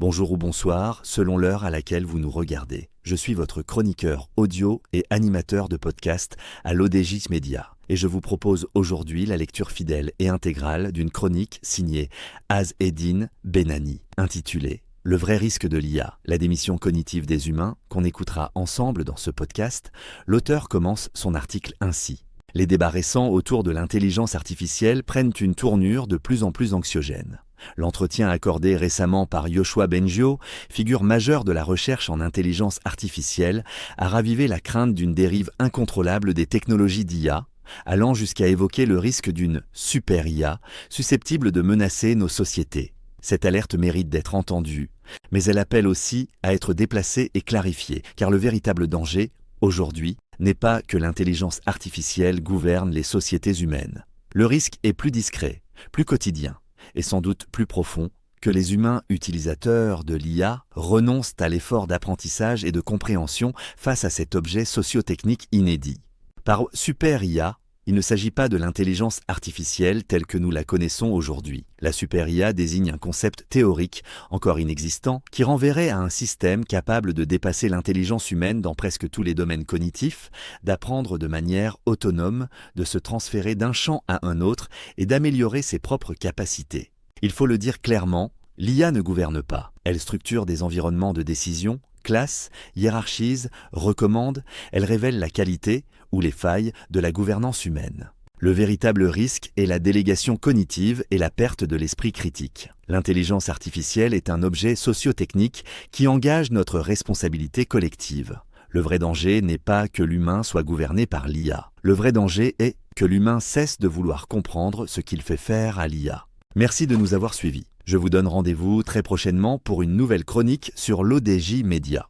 Bonjour ou bonsoir, selon l'heure à laquelle vous nous regardez. Je suis votre chroniqueur audio et animateur de podcast à l'ODJ Média. Et je vous propose aujourd'hui la lecture fidèle et intégrale d'une chronique signée Az-Eddine Benani, intitulée « Le vrai risque de l'IA, la démission cognitive des humains » qu'on écoutera ensemble dans ce podcast. L'auteur commence son article ainsi. Les débats récents autour de l'intelligence artificielle prennent une tournure de plus en plus anxiogène. L'entretien accordé récemment par Yoshua Bengio, figure majeure de la recherche en intelligence artificielle, a ravivé la crainte d'une dérive incontrôlable des technologies d'IA, allant jusqu'à évoquer le risque d'une super IA susceptible de menacer nos sociétés. Cette alerte mérite d'être entendue, mais elle appelle aussi à être déplacée et clarifiée, car le véritable danger, aujourd'hui, n'est pas que l'intelligence artificielle gouverne les sociétés humaines. Le risque est plus discret, plus quotidien, et sans doute plus profond, que les humains utilisateurs de l'IA renoncent à l'effort d'apprentissage et de compréhension face à cet objet socio-technique inédit. Par super IA, il ne s'agit pas de l'intelligence artificielle telle que nous la connaissons aujourd'hui. La super IA désigne un concept théorique, encore inexistant, qui renverrait à un système capable de dépasser l'intelligence humaine dans presque tous les domaines cognitifs, d'apprendre de manière autonome, de se transférer d'un champ à un autre et d'améliorer ses propres capacités. Il faut le dire clairement, l'IA ne gouverne pas. Elle structure des environnements de décision, classe, hiérarchise, recommande, elle révèle la qualité ou les failles de la gouvernance humaine. Le véritable risque est la délégation cognitive et la perte de l'esprit critique. L'intelligence artificielle est un objet socio-technique qui engage notre responsabilité collective. Le vrai danger n'est pas que l'humain soit gouverné par l'IA. Le vrai danger est que l'humain cesse de vouloir comprendre ce qu'il fait faire à l'IA. Merci de nous avoir suivis. Je vous donne rendez-vous très prochainement pour une nouvelle chronique sur l'ODJ Média.